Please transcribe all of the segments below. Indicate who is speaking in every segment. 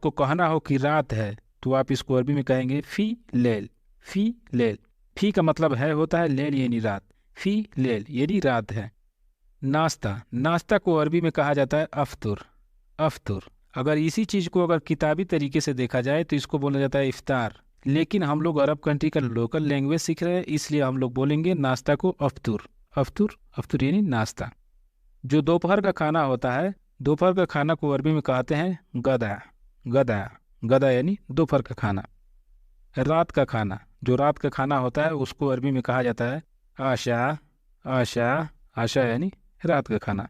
Speaker 1: को कहना हो कि रात है तो आप इसको अरबी में कहेंगे फी लेल। फी लेल, फी का मतलब है होता है, लेल यानी रात, फी लेल यानी रात है। नाश्ता, नाश्ता को अरबी में कहा जाता है अफ्तुर। अफ्तुर, अगर इसी चीज़ को अगर किताबी तरीके से देखा जाए तो इसको बोला जाता है इफ्तार, लेकिन हम लोग अरब कंट्री का लोकल लैंग्वेज सीख रहे हैं इसलिए हम लोग बोलेंगे नाश्ता को अफ्तुर। अफ्तुर, अफ्तुर यानी नाश्ता। जो दोपहर का खाना होता है, दोपहर का खाना को अरबी में कहते हैं गदा। गदा, गदा यानी दोपहर का खाना। रात का खाना, जो रात का खाना होता है उसको अरबी में कहा जाता है आशा। आशा, आशा यानी रात का खाना।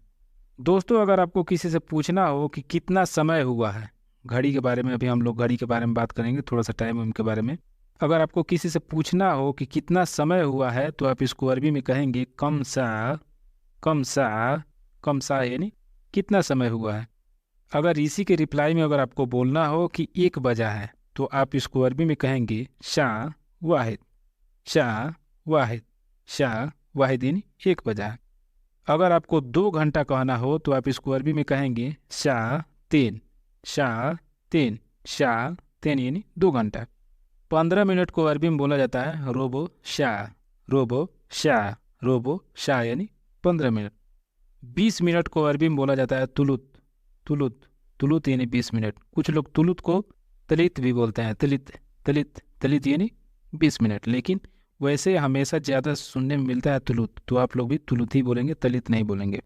Speaker 1: दोस्तों, अगर आपको किसी से पूछना हो कि कितना समय हुआ है, घड़ी के बारे में, अभी हम लोग घड़ी के बारे में बात करेंगे, थोड़ा सा टाइम के बारे में। अगर आपको किसी से पूछना हो कि कितना समय हुआ है तो आप इसको अरबी में कहेंगे कम सा। कम सा, कम सा यानी कितना समय हुआ है। अगर इसी के रिप्लाई में अगर आपको बोलना हो कि 1 बजा है तो आप इसको अरबी में कहेंगे शाह वाहिद। शाह वाहिद, शाह वाहिद यानी 1 बजा है। अगर आपको 2 घंटा कहना हो तो आप इसको अरबी में कहेंगे शाह तीन। शाह तीन, शाह तीन यानी 2 घंटा। 15 मिनट को अरबी में बोला जाता है रोबो शाह। रोबो शाह, रोबो शाह यानी 15 मिनट। 20 मिनट को अरबी में बोला जाता है तुलुत। तुलुत, तुलुत यानी 20 मिनट। कुछ लोग तुलुत को तलित भी बोलते हैं, तलित, तलित, तलित यानी 20 मिनट, लेकिन वैसे हमेशा ज़्यादा सुनने में मिलता है तुलुत, तो आप लोग भी तुलुत ही बोलेंगे, तलित नहीं बोलेंगे।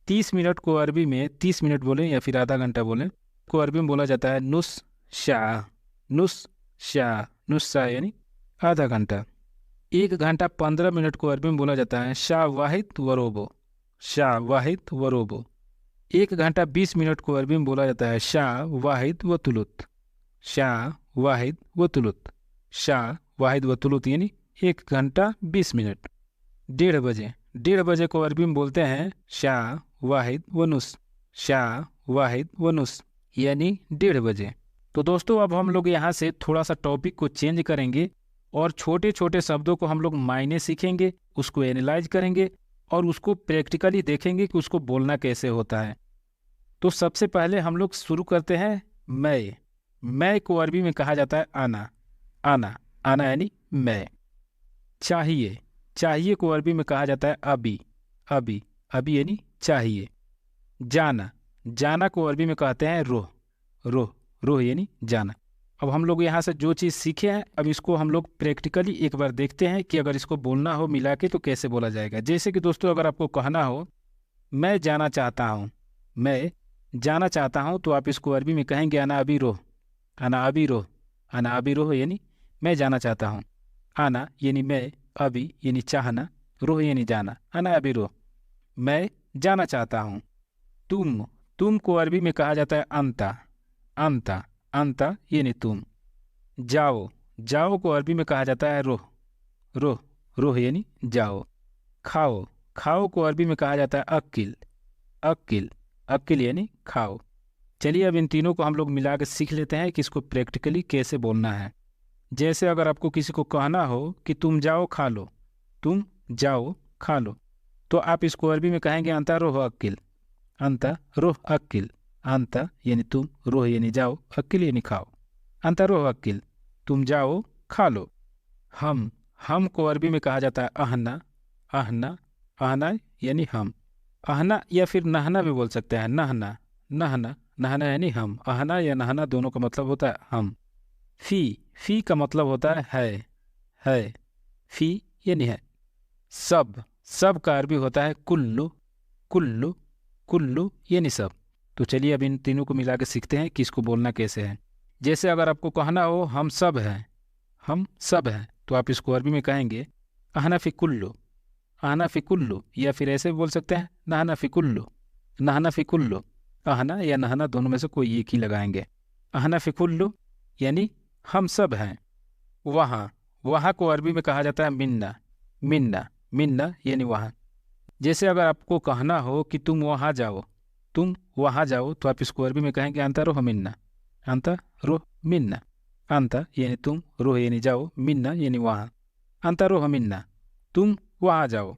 Speaker 1: 30 मिनट को अरबी में, 30 मिनट बोलें या फिर आधा घंटा बोलें, को अरबी में बोला जाता है नुस शाह। नुस शाह, नुस शाह यानी आधा घंटा। 1 घंटा 15 मिनट को अरबी में बोला जाता है शाह वाहिद व रोबो। शाह वाहिद व रोबो। 1 घंटा 20 मिनट को अरबी में बोला जाता है शाह वाहिद व तुलुत। शाह वाहिद व तुलुत। शाह वाहिद व तुलुत यानी 1 घंटा 20 मिनट। 1:30 बजे, 1:30 बजे को अरबी में बोलते हैं शाह वाहिद व नुस। शाह वाहिद व नुस यानी 1:30 बजे। तो दोस्तों, अब हम लोग यहाँ से थोड़ा सा टॉपिक को चेंज करेंगे और छोटे छोटे शब्दों को हम लोग मायने सीखेंगे, उसको एनालाइज करेंगे और उसको प्रैक्टिकली देखेंगे कि उसको बोलना कैसे होता है। तो सबसे पहले हम लोग शुरू करते हैं मैं। मैं को अरबी में कहा जाता है आना। आना, आना यानी मैं। चाहिए, चाहिए को अरबी में कहा जाता है अभी। अभी, अभी यानी चाहिए। जाना, जाना को अरबी में कहते हैं रोह। रोह, रोह यानी जाना। अब हम लोग यहाँ से जो चीज़ सीखे हैं, अब इसको हम लोग प्रैक्टिकली एक बार देखते हैं कि अगर इसको बोलना हो मिला के तो कैसे बोला जाएगा। जैसे कि दोस्तों, अगर आपको कहना हो मैं जाना चाहता हूँ, मैं जाना चाहता हूँ, तो आप इसको अरबी में कहेंगे अना अभी रोह। अना अभी रोह। अना अभी रोह यानी मैं जाना चाहता हूँ। आना यानी मैं, अभी यानी चाहना, रोह यानी जाना। अना अभी रोह, मैं जाना चाहता हूँ। तुम, तुम को अरबी में कहा जाता है अंता। अंता, अंता यानी तुम। जाओ, जाओ को अरबी में कहा जाता है रोह। रोह, रोह यानी जाओ। खाओ, खाओ को अरबी में कहा जाता है अक्किल। अक्किल, अक्किल यानी खाओ। चलिए अब इन तीनों को हम लोग मिला के सीख लेते हैं कि इसको प्रैक्टिकली कैसे बोलना है। जैसे अगर आपको किसी को कहना हो कि तुम जाओ खा लो, तुम जाओ खा लो, तो आप इसको अरबी में कहेंगे अंता रोह अक्किल। अंता रोह अक्किल। अंता यानी तुम, रोह यानी जाओ, अक्किल यानी खाओ। अंता रोह अक्किल, तुम जाओ खा लो। हम को अरबी में कहा जाता है अहना। अहना, अहना यानी हम। अहना या फिर नहना भी बोल सकते हैं, नहना। नहना, नहना यानी हम। अहना या नहना दोनों का मतलब होता है हम। फी का मतलब होता है। है, फी यानी है। सब का अरबी होता है कुल्लू। कुल्लू, कुल्लू यानी सब। तो चलिए अब इन तीनों को मिला के सीखते हैं कि इसको बोलना कैसे है। जैसे अगर आपको कहना हो हम सब हैं, हम सब हैं, तो आप इसको अरबी में कहेंगे अहना फी कुल्लू। अहना फी कुल्लू, या फिर ऐसे भी बोल सकते हैं नहना फी कुल्लू। नहना फी कुल्लू, अहना या नहना दोनों में से कोई एक ही लगाएंगे। अहना फी कुल्लू यानी हम सब हैं। वहाँ, वहाँ को अरबी में कहा जाता है मिन्ना। मिन्ना, मिन्ना यानी वहाँ। जैसे अगर आपको कहना हो कि तुम वहाँ जाओ, तुम वहाँ जाओ, तो आप इसको अरबी में कहेंगे अंता रोह मिन्ना। अंता रोह मिन्ना। अंता यानी तुम, रोह यानी जाओ, मिन्ना यानी वहाँ। अंता रोह मिन्ना, तुम वहाँ जाओ।